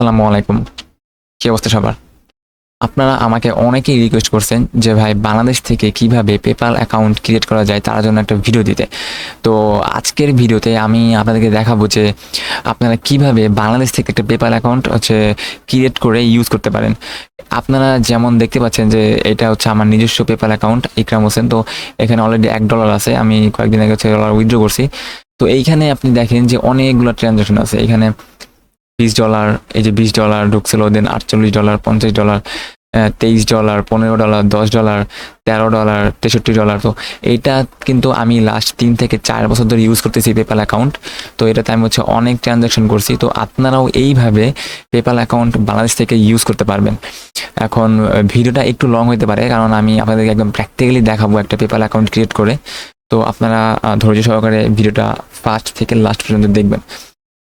আসসালামু আলাইকুম। কি অবস্থা সবার? আপনারা আমাকে অনেকেই রিকোয়েস্ট করছেন যে ভাই বাংলাদেশ থেকে কিভাবে পেপ্যাল অ্যাকাউন্ট ক্রিয়েট করা যায় তার জন্য একটা ভিডিও দিতে। তো আজকের ভিডিওতে আমি আপনাদেরকে দেখাবো যে আপনারা কিভাবে বাংলাদেশ থেকে একটা পেপ্যাল অ্যাকাউন্ট ক্রিয়েট করে ইউজ করতে পারেন। আপনারা যেমন দেখতে পাচ্ছেন যে এটা হচ্ছে আমার নিজস্ব পেপ্যাল অ্যাকাউন্ট ইকরাম হোসেন। তো এখানে অলরেডি $1 আছে। আমি কয়েকদিন আগে $1 উইথড্র করছি। তো এইখানে আপনি দেখেন যে অনেকগুলো ট্রানজাকশন আছে। এখানে $20, এই যে $20 ঢুকছিল, দেন $48, $50, $23, $15, $10, $13, $63। তো এইটা কিন্তু আমি লাস্ট 3 থেকে 4 বছর ধরে ইউজ করতেছি পেপ্যাল অ্যাকাউন্ট। তো এটাতে আমি অনেক ট্রানজাকশন করছি। তো আপনারাও এইভাবে পেপ্যাল অ্যাকাউন্ট বাংলাদেশ থেকে ইউজ করতে পারবেন। এখন ভিডিওটা একটু লং হতে পারে, কারণ আমি আপনাদেরকে একদম প্র্যাকটিক্যালি দেখাবো একটা পেপ্যাল অ্যাকাউন্ট ক্রিয়েট করে। তো আপনারা ধৈর্য সহকারে ভিডিওটা ফার্স্ট থেকে লাস্ট পর্যন্ত দেখবেন।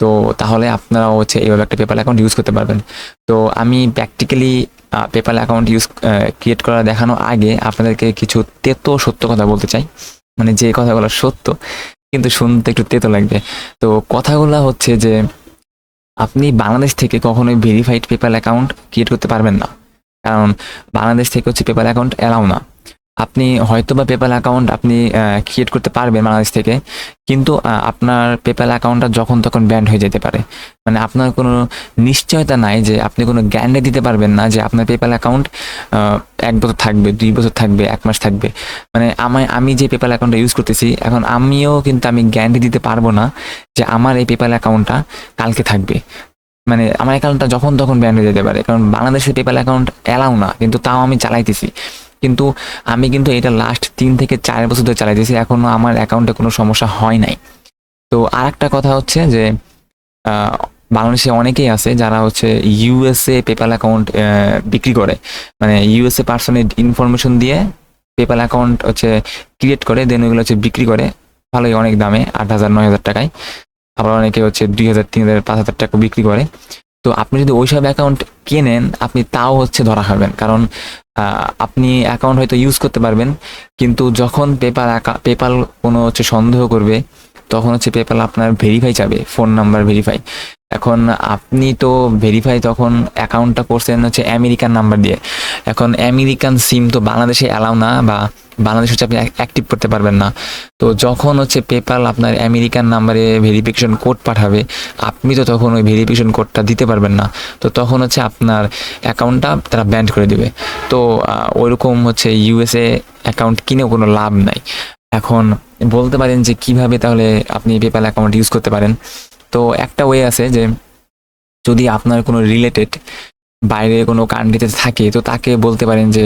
তো তাহলে আপনারাও এইভাবে একটা পেপ্যাল অ্যাকাউন্ট ইউজ করতে পারবেন। তো আমি প্র্যাকটিক্যালি পেপ্যাল অ্যাকাউন্ট ক্রিয়েট করা দেখানোর আগে আপনাদেরকে কিছু তেতো সত্য কথা বলতে চাই। মানে যে কথাগুলো সত্য কিন্তু শুনতে একটু তেতো লাগবে। তো কথাগুলো হচ্ছে যে আপনি বাংলাদেশ থেকে কখনোই ভেরিফাইড পেপ্যাল অ্যাকাউন্ট ক্রিয়েট করতে পারবেন না, কারণ বাংলাদেশ থেকে পেপ্যাল অ্যাকাউন্ট অ্যালাউ না। আপনি হয়তোবা পেপ্যাল অ্যাকাউন্ট আপনি ক্রিয়েট করতে পারবেন বাংলাদেশ থেকে, কিন্তু আপনার পেপ্যাল অ্যাকাউন্টটা যখন তখন ব্যান্ড হয়ে যেতে পারে। মানে আপনার কোনো নিশ্চয়তা নাই, যে আপনি কোনো গ্যারান্টি দিতে পারবেন না যে আপনার পেপ্যাল অ্যাকাউন্ট 1 বছর থাকবে, 2 বছর থাকবে, 1 মাস থাকবে। মানে আমি যে পেপ্যাল অ্যাকাউন্টটা ইউজ করতেছি এখন, আমি গ্যারান্টি দিতে পারবো না যে আমার এই পেপ্যাল অ্যাকাউন্টটা কালকে থাকবে। মানে আমার অ্যাকাউন্টটা যখন তখন ব্যান্ড হয়ে যেতে পারে, কারণ বাংলাদেশের পেপ্যাল অ্যাকাউন্ট অ্যালাউ না, কিন্তু তাও আমি চালাইতেছি। কিন্তু আমি এটা লাস্ট 3 থেকে 4 বছর ধরে চালাইতেছি, এখনো আমার অ্যাকাউন্টে কোনো সমস্যা হয় নাই। তো আর একটা কথা হচ্ছে যে বাংলাদেশে অনেকেই আছে যারা ইউএসএ পেপ্যাল অ্যাকাউন্ট বিক্রি করে। মানে ইউএসএ পার্সনের ইনফরমেশন দিয়ে পেপ্যাল অ্যাকাউন্ট ক্রিয়েট করে, দেন ওইগুলো বিক্রি করে ভালোই অনেক দামে, 8,000 9,000 টাকায়। আবার অনেকে 2,000 3,000 5,000 টাকা বিক্রি করে। তো আপনি যদি ওইসব অ্যাকাউন্ট কেনেন, আপনি তাও ধরা খাবেন, কারণ আপনি অ্যাকাউন্ট হয়তো ইউজ করতে পারবেন, কিন্তু যখন পেপাল কোনো সন্দেহ করবে, তখন পেপাল আপনার ভেরিফাই চাবে, ফোন নাম্বার ভেরিফাই। এখন আপনি তো ভেরিফাই তখন অ্যাকাউন্টটা করছেন আমেরিকান নাম্বার দিয়ে। এখন আমেরিকান সিম তো বাংলাদেশে অ্যালাউ না, বা বাংলাদেশে আপনি অ্যাক্টিভ করতে পারবেন না। তো যখন পেপাল আপনার আমেরিকান নাম্বারে ভেরিফিকেশন কোড পাঠাবে, আপনি তো তখন ওই ভেরিফিকেশন কোডটা দিতে পারবেন না। তো তখন আপনার অ্যাকাউন্টটা তারা ব্যান্ড করে দেবে। তো ওইরকম ইউএসএ অ্যাকাউন্ট কিনেও কোনো লাভ নাই। এখন বলতে পারেন যে কিভাবে তাহলে আপনি পেপ্যাল অ্যাকাউন্ট ইউজ করতে পারেন। তো একটা ওয়ে আছে যে যদি আপনার কোনো রিলেটেড বাইরে কোনো কান্ট্রিতে থাকে, তো তাকে বলতে পারেন যে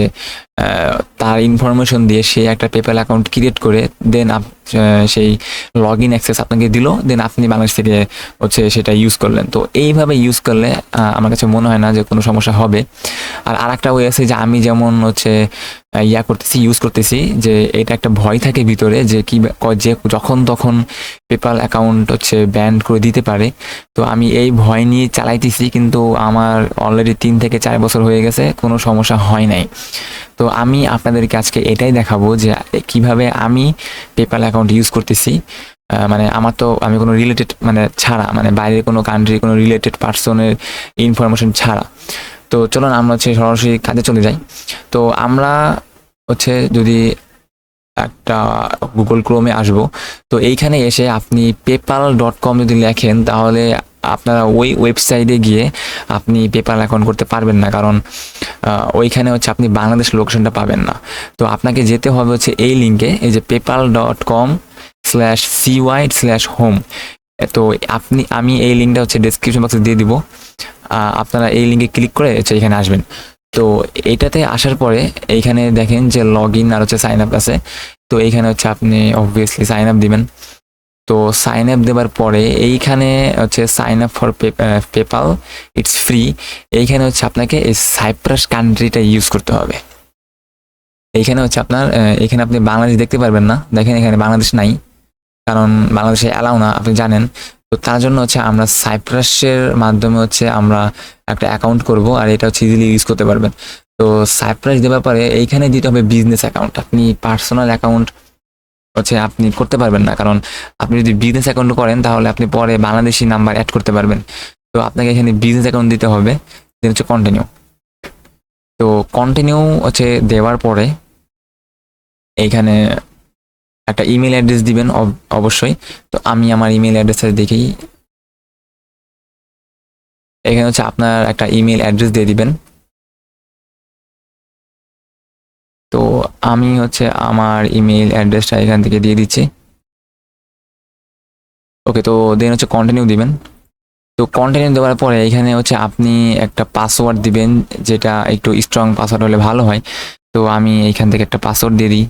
তার ইনফরমেশন দিয়ে সে একটা পেপ্যাল অ্যাকাউন্ট ক্রিয়েট করে, দেন সেই লগ ইন অ্যাক্সেস আপনাকে দিল, দেন আপনি বাংলাদেশ থেকে সেটা ইউজ করলেন। তো এইভাবে ইউজ করলে আমার কাছে মনে হয় না যে কোনো সমস্যা হবে। আর আরেকটা ওয়ে আছে যে আমি যেমন ইউজ করতেছি, যে এটা একটা ভয় থাকে ভিতরে যে যে যখন তখন পেপ্যাল অ্যাকাউন্ট ব্যান করে দিতে পারে। তো আমি এই ভয় নিয়ে চালাইতেছি, কিন্তু আমার অলরেডি 3 থেকে 4 বছর হয়ে গেছে, কোনো সমস্যা হয় নাই। তো আমি আপনাদেরকে আজকে এটাই দেখাবো যে কিভাবে আমি পেপ্যাল অ্যাকাউন্ট ইউজ করতেছি। মানে আমি কোনো রিলেটেড ছাড়া, মানে বাইরের কোনো কান্ট্রি কোনো রিলেটেড পার্সনের ইনফরমেশন ছাড়া। তো চলুন আমরা সরাসরি কাজে চলে যাই। তো আমরা যদি একটা গুগল ক্রোমে আসবো, তো এইখানে এসে আপনি PayPal.com যদি লেখেন, তাহলে আপনারা ওই ওয়েবসাইটে গিয়ে আপনি পেপ্যাল অ্যাকাউন্ট করতে পারবেন না, কারণ ওইখানে আপনি বাংলাদেশ লোকেশনটা পাবেন না। তো আপনাকে যেতে হবে এই লিঙ্কে, এই যে PayPal.com/cy/home। তো আমি এই লিঙ্কটা ডেসক্রিপশন বক্সে দিয়ে দিব। আপনারা এই লিঙ্কে ক্লিক করে এখানে আসবেন। তো এইটাতে আসার পরে এইখানে দেখেন যে লগ ইন আর সাইন আপ আছে। তো এইখানে আপনি অবভিয়াসলি সাইন আপ দিবেন। তো সাইন আপ দেওয়ার পরে এইখানে sign up for PayPal, it's free. এইখানে আপনাকে এই সাইপ্রাস কান্ট্রিটা ইউজ করতে হবে। এইখানে আপনার এখানে আপনি বাংলাদেশ দেখতে পারবেন না, দেখেন এখানে বাংলাদেশ নাই, কারণ বাংলাদেশে অ্যালাউ না, আপনি জানেন। তো তার জন্য আমরা সাইপ্রাসের মাধ্যমে আমরা একটা অ্যাকাউন্ট করব, আর এটা ইজিলি ইউজ করতে পারবেন। তো সাইপ্রাস দেওয়ার পরে এইখানে দিতে হবে বিজনেস অ্যাকাউন্ট। আপনি পার্সোনাল অ্যাকাউন্ট আপনি করতে পারবেন না, কারণ আপনি যদি বিজনেস অ্যাকাউন্ট করেন তাহলে আপনি পরে বাংলাদেশি নাম্বার অ্যাড করতে পারবেন। তো আপনাকে এখানে বিজনেস অ্যাকাউন্ট দিতে হবে, দেন হচ্ছে কন্টিনিউ। তো কন্টিনিউ হচ্ছে দেওয়ার পরে এইখানে একটা ইমেল অ্যাড্রেস দিবেন অবশ্যই। তো আমি আমার ইমেল অ্যাড্রেসটা দেখি, এখানে হচ্ছে আপনার একটা ইমেল অ্যাড্রেস দিয়ে দিবেন। তো আমি হচ্ছে আমার ইমেল অ্যাড্রেসটা এখান থেকে দিয়ে দিচ্ছি। ওকে, তো দেন হচ্ছে কন্টিনিউ দিবেন। তো কন্টিনিউ দেওয়ার পরে এখানে হচ্ছে আপনি একটা পাসওয়ার্ড দিবেন, যেটা একটু স্ট্রং পাসওয়ার্ড হলে ভালো হয়। তো আমি এইখান থেকে একটা পাসওয়ার্ড দিয়ে দিই।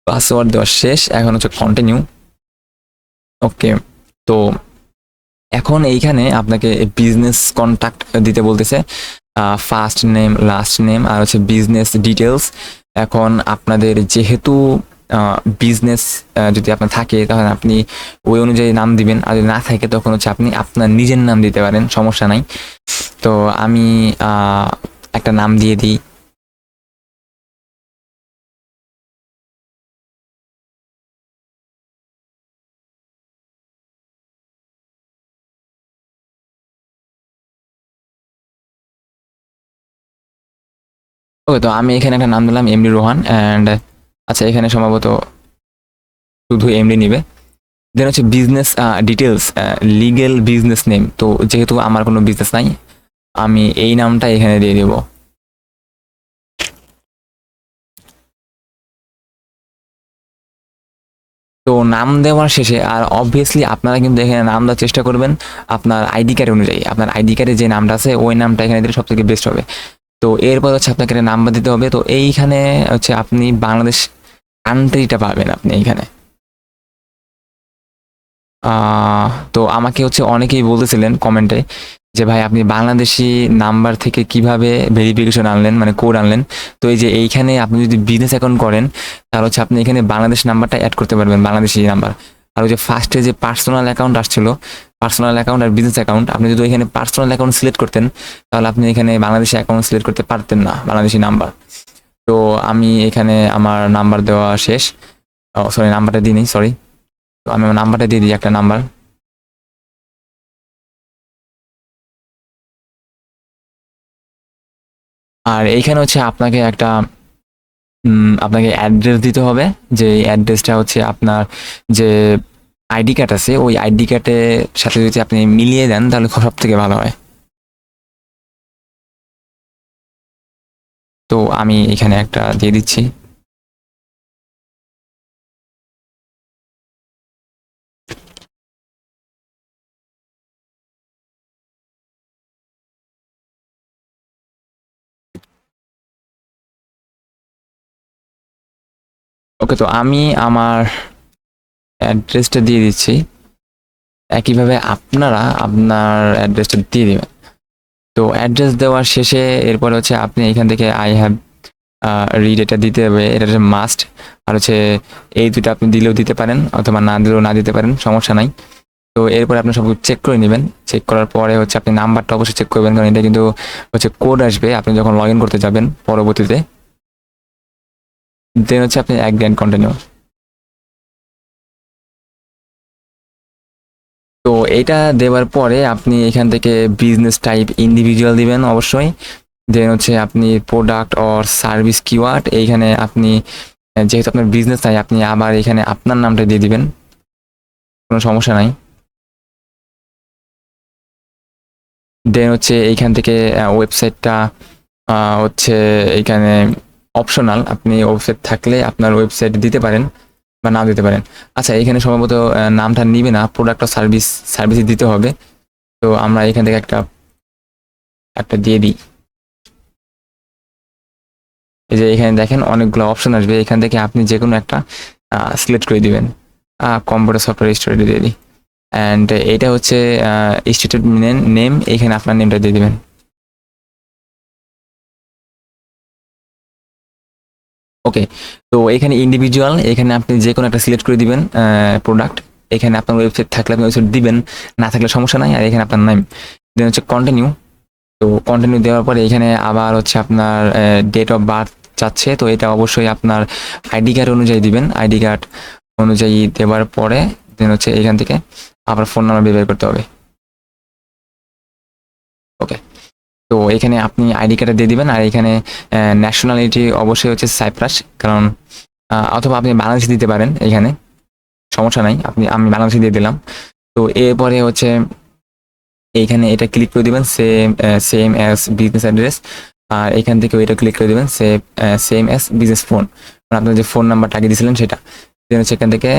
পাসওয়ার্ড দেওয়া শেষ, এখন হচ্ছে কন্টিনিউ। ওকে, তো এখন এইখানে আপনাকে বিজনেস কন্ট্যাক্ট দিতে বলতেছে, ফার্স্ট নেম, লাস্ট নেম, আর হচ্ছে বিজনেস ডিটেলস। এখন আপনাদের যেহেতু বিজনেস যদি আপনার থাকে তখন আপনি ওই অনুযায়ী নাম দিবেন, আর যদি না থাকে তখন হচ্ছে আপনি আপনার নিজের নাম দিতে পারেন, সমস্যা নাই। তো আমি একটা নাম দিয়ে দিই। ওকে, তো আমি এখানে একটা নাম দিলাম এমডি রোহান অ্যান্ড আচ্ছা, এখানে সম্ভবত শুধু এমডি নিবে। দেন হচ্ছে business details, legal business name. তো যেহেতু আমার কোনো বিজনেস নাই, আমি এই নামটা এখানে দিয়ে দেব। তো নাম দেওয়ার শেষে আর অবভিয়াসলি আপনারা কিন্তু এখানে নাম দেওয়ার চেষ্টা করবেন আপনার আইডি কার্ড অনুযায়ী। আপনার আইডি কার্ডে যে নামটা আছে ওই নামটা এখানে দিলে সব থেকে বেস্ট হবে। তো এরপর হচ্ছে আপনাকে একটা নাম্বার দিতে হবে। তো এইখানে হচ্ছে আপনি বাংলাদেশ কান্ট্রিটা পাবেন আপনি এইখানে। তো আমাকে হচ্ছে অনেকেই বলতেছিলেন কমেন্টে যে ভাই আপনি বাংলাদেশি নাম্বার থেকে কিভাবে ভেরিফিকেশন আনলেন, মানে কোড আনলেন। তো এই যে এইখানে আপনি যদি বিজনেস অ্যাকাউন্ট করেন তাহলে হচ্ছে আপনি এখানে বাংলাদেশ নাম্বারটা অ্যাড করতে পারবেন, বাংলাদেশি নাম্বার। আর ওই যে ফার্স্টে যে পার্সোনাল অ্যাকাউন্ট আসছিল, পার্সোনাল অ্যাকাউন্ট আর বিজনেস অ্যাকাউন্ট, আপনি যদি এখানে পার্সোনাল অ্যাকাউন্ট সিলেক্ট করতেন তাহলে আপনি এখানে বাংলাদেশি অ্যাকাউন্ট সিলেক্ট করতে পারতেন না, বাংলাদেশি নাম্বার। তো আমি এখানে আমার নাম্বার দেওয়া শেষ, সরি নাম্বারটা দিই নি, সরি। তো আমি আমার নাম্বারটা দিয়ে দিই, একটা নাম্বার। আর এইখানে হচ্ছে আপনাকে একটা আপনাকে অ্যাড্রেস দিতে হবে, যে অ্যাড্রেসটা হচ্ছে আপনার যে আইডি কার্ড আছে ওই আইডি কার্ডের সাথে যদি আপনি মিলিয়ে দেন তাহলে সব থেকে ভালো হয়। তো আমি এখানে একটা দিয়ে দিচ্ছি। ওকে, তো আমি আমার অ্যাড্রেসটা দিয়ে দিচ্ছি। একইভাবে আপনারা আপনার অ্যাড্রেসটা দিয়ে দিবেন। তো অ্যাড্রেস দেওয়ার শেষে এরপরে হচ্ছে আপনি এখান থেকে আই হ্যাভ রিড এটা দিতে হবে, এটা হচ্ছে মাস্ট। আর হচ্ছে এই দুটো আপনি দিলেও দিতে পারেন অথবা না দিলেও না দিতে পারেন, সমস্যা নাই। তো এরপরে আপনি সব চেক করে নেবেন। চেক করার পরে হচ্ছে আপনি নাম্বারটা অবশ্যই চেক করবেন, কারণ এটা কিন্তু হচ্ছে কোড আসবে আপনি যখন লগ ইন করতে যাবেন পরবর্তীতে। দেন হচ্ছে আপনি এক গ্র্যান্ড কন্টিনিউ। তো এটা দেওয়ার পরে আপনি এখান থেকে বিজনেস টাইপ ইন্ডিভিজুয়াল দিবেন অবশ্যই। দেন হচ্ছে আপনি প্রোডাক্ট অর সার্ভিস কিওয়ার্ড, এইখানে আপনি যেহেতু আপনার বিজনেস নাই আপনি আবার এখানে আপনার নামটা দিয়ে দিবেন, কোনো সমস্যা নাই। দেন হচ্ছে এইখান থেকে ওয়েবসাইটটা হচ্ছে এইখানে অপশনাল, আপনি ওয়েবসাইট থাকলে আপনার ওয়েবসাইট দিতে পারেন বা নাও দিতে পারেন। আচ্ছা, এখানে সম্ভবত নামটা নিবে না, প্রোডাক্ট ও সার্ভিস দিতে হবে। তো আমরা এখান থেকে একটা একটা দিয়ে দিই। এই যে এখানে দেখেন অনেকগুলো অপশন আসবে, এখান থেকে আপনি যে কোনো একটা সিলেক্ট করে দিবেন। কম্পিউটার সফটওয়্যার স্টোরি দিয়ে দিই। অ্যান্ড এটা হচ্ছে ইনস্টিটিউট নেম, এখানে আপনার নেমটা দিয়ে দিবেন। ওকে, তো এখানে ইন্ডিভিজুয়াল, এখানে আপনি যে কোনো একটা সিলেক্ট করে দিবেন প্রোডাক্ট। এখানে আপনার ওয়েবসাইট থাকলে আপনি ওয়েবসাইট দিবেন, না থাকলে সমস্যা নাই। আর এখানে আপনার নাম, দেন হচ্ছে কন্টিনিউ। তো কন্টিনিউ দেওয়ার পরে এখানে আবার হচ্ছে আপনার ডেট অফ বার্থ চাচ্ছে, তো এটা অবশ্যই আপনার আইডি কার্ড অনুযায়ী দিবেন। আইডি কার্ড অনুযায়ী দেওয়ার পরে দেন হচ্ছে এখান থেকে আবার ফোন নাম্বার বের করতে হবে। ওকে, তো এখানে আপনি আইডি কার্ডে দিয়ে দিবেন। আর এখানে ন্যাশনালিটি অবশ্যই হচ্ছে সাইপ্রাস, কারণ অথবা আপনি বাংলাদেশ দিতে পারেন, এখানে সমস্যা নাই। আমি বাংলাদেশে দিয়ে দিলাম। তো এরপরে হচ্ছে এইখানে এটা ক্লিক করে দিবেন, সেম অ্যাজ বিজনেস অ্যাড্রেস। আর এখান থেকে এটা ক্লিক করে দিবেন সেম অ্যাজ বিজনেস ফোন, মানে আপনার যে ফোন নাম্বারটা আগে দিয়েছিলেন সেটা। দেন হচ্ছে এখান থেকে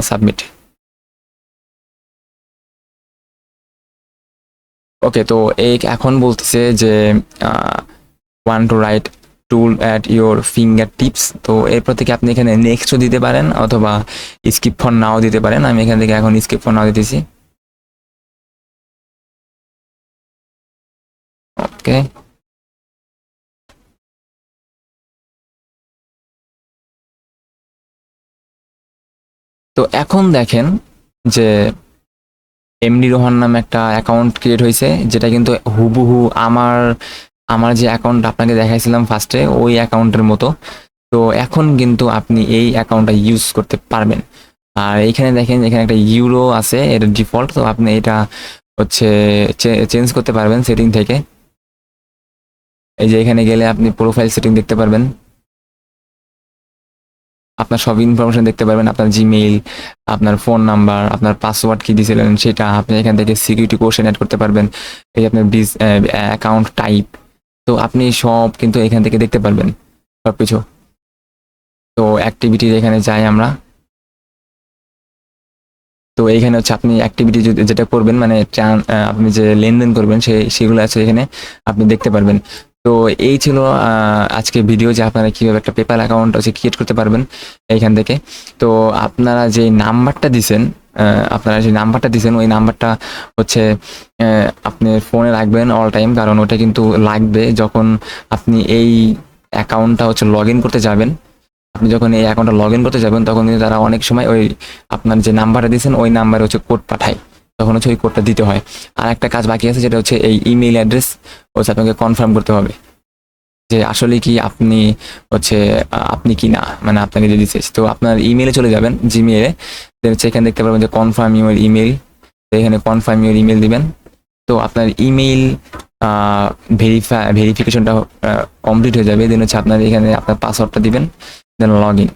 সাবমিট। ওকে, তো এই এখন বলতেছে যে one to write tool at your fingertips. তো এরপর থেকে আপনি এখানে নেক্সটও দিতে পারেন অথবা স্কিপ ফর নাও দিতে পারেন। আমি এখান থেকে এখন স্কিপ ফর নাও দিতেছি। ওকে, তো এখন দেখেন যে এমডি রোহান নামে একটা অ্যাকাউন্ট ক্রিয়েট হয়েছে, যেটা কিন্তু হুবহু আমার আমার যে অ্যাকাউন্ট আপনাকে দেখাইছিলাম ফার্স্টে ওই অ্যাকাউন্টের মতো। তো এখন কিন্তু আপনি এই অ্যাকাউন্টটা ইউজ করতে পারবেন। আর এইখানে দেখেন এখানে একটা ইউরো আছে, এটা ডিফল্ট। তো আপনি এটা হচ্ছে চেঞ্জ করতে পারবেন সেটিং থেকে। এই যে এখানে গেলে আপনি প্রোফাইল সেটিং দেখতে পারবেন, আপনার সব ইনফরমেশন দেখতে পারবেন, আপনার জিমেইল, আপনার ফোন নাম্বার, আপনার পাসওয়ার্ড কি দিয়েছিলেন সেটা। আপনি এখান থেকে সিকিউরিটি কোশ্চেন অ্যাড করতে পারবেন, এই আপনার অ্যাকাউন্ট টাইপ। তো আপনি সব কিন্তু এখান থেকে দেখতে পারবেন সব কিছু। তো অ্যাক্টিভিটির এখানে যাই আমরা। তো এইখানে হচ্ছে আপনি অ্যাক্টিভিটি যেটা করবেন, মানে আপনি যে লেনদেন করবেন সেগুলো আছে এখানে আপনি দেখতে পারবেন। তো এই ছিল আজকে ভিডিও, যে আপনারা কীভাবে একটা পেপ্যাল অ্যাকাউন্ট হচ্ছে ক্রিয়েট করতে পারবেন এইখান থেকে। তো আপনারা যে নাম্বারটা দিছেন ওই নাম্বারটা হচ্ছে আপনি ফোনে রাখবেন অল টাইম, কারণ ওটা কিন্তু লাগবে যখন আপনি এই অ্যাকাউন্টটা হচ্ছে লগ ইন করতে যাবেন। আপনি যখন এই অ্যাকাউন্টটা লগ ইন করতে যাবেন তখন কিন্তু তারা অনেক সময় ওই আপনার যে নাম্বারটা দিয়েছেন ওই নাম্বারে হচ্ছে কোড পাঠায়, তখন হচ্ছে ওই কোডটা দিতে হয়। আর একটা কাজ বাকি আছে, যেটা হচ্ছে এই ইমেইল অ্যাড্রেস হচ্ছে আপনাকে কনফার্ম করতে হবে যে আসলে কি আপনি হচ্ছে আপনি কি না, মানে আপনাকে যে দিচ্ছে। তো আপনার ইমেইলে চলে যাবেন, জিমেইলে, দেন হচ্ছে এখানে দেখতে পারবেন যে কনফার্ম ইউর ইমেইল। তো এখানে কনফার্ম ইউর ইমেইল দিবেন। তো আপনার ইমেইল ভেরিফিকেশনটা কমপ্লিট হয়ে যাবে। দেন হচ্ছে আপনার এখানে আপনার পাসওয়ার্ডটা দিবেন, দেন লগ ইন।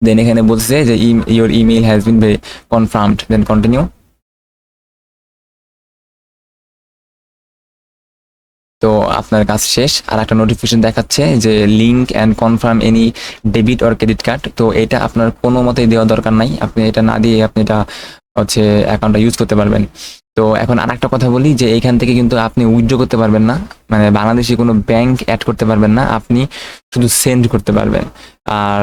দেন এখানে বলছে যে your email has been confirmed, then continue. তো আপনার কাজ শেষ। আর একটা নোটিফিকেশন দেখাচ্ছে যে link and confirm any debit or credit card. তো এটা আপনার কোনো মতেই দেওয়া দরকার নাই, আপনি এটা না দিয়ে আপনি এটা হচ্ছে অ্যাকাউন্টটা ইউজ করতে পারবেন। তো এখন আর একটা কথা বলি, যে এইখান থেকে কিন্তু আপনি উইথড্র করতে পারবেন না, মানে বাংলাদেশি কোনো ব্যাংক অ্যাড করতে পারবেন না, আপনি শুধু সেন্ড করতে পারবেন। আর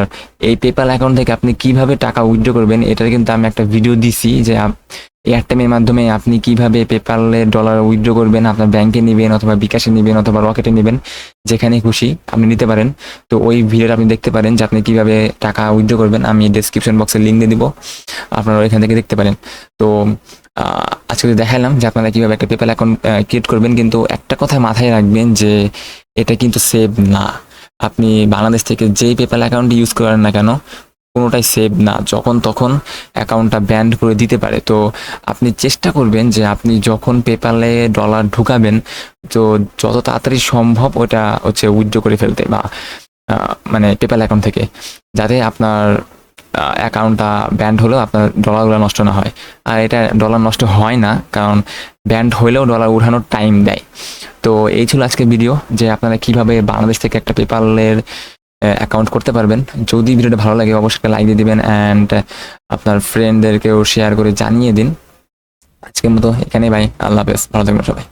এই পেপ্যাল অ্যাকাউন্ট থেকে আপনি কিভাবে টাকা উইথড্র করবেন এটার কিন্তু আমি একটা ভিডিও দিছি, যে এয়ারটেমের মাধ্যমে আপনি কিভাবে পেপ্যালে ডলার উইথড্র করবেন, আপনার ব্যাংকে নেবেন অথবা বিকাশে নেবেন অথবা রকেটে নেবেন, যেখানে খুশি আপনি নিতে পারেন। তো ওই ভিডিওটা আপনি দেখতে পারেন যে আপনি কিভাবে টাকা উইথড্র করবেন। আমি ডেসক্রিপশন বক্সে লিঙ্ক দিয়ে দিব, আপনারা ওইখান থেকে দেখতে পারেন। তো আজকে দেখালাম যে আপনারা কিভাবে একটা পেপ্যাল অ্যাকাউন্ট ক্রিয়েট করবেন, কিন্তু একটা কথা মাথায় রাখবেন যে এটা কিন্তু সেভ না। আপনি বাংলাদেশ থেকে যেই পেপ্যাল অ্যাকাউন্ট ইউজ করেন না কেন, কোনোটাই সেভ না, যখন তখন অ্যাকাউন্টটা ব্যান্ড করে দিতে পারে। তো আপনি চেষ্টা করবেন যে আপনি যখন পেপ্যালে ডলার ঢুকাবেন, তো যত তাড়াতাড়ি সম্ভব ওটা হচ্ছে উইথড্র করে ফেলতে, বা মানে পেপ্যাল অ্যাকাউন্ট থেকে, যাতে আপনার অ্যাকাউন্টটা ব্যান্ড হলেও আপনার ডলারগুলো নষ্ট না হয়। আর এটা ডলার নষ্ট হয় না, কারণ ব্যান্ড হলেও ডলার উঠানোর টাইম দেয়। তো এই ছিল আজকের ভিডিও, যে আপনারা কিভাবে বাংলাদেশ থেকে একটা পেপ্যালের অ্যাকাউন্ট করতে পারবেন। যদি ভিডিওটা ভালো লাগে অবশ্যই লাইক দিয়ে দিবেন, অ্যান্ড আপনার ফ্রেন্ডদেরকেও শেয়ার করে জানিয়ে দিন। আজকের মতো এখানেই, ভাই, আল্লাহ হাফেজ, ভালো থাকবেন সবাই।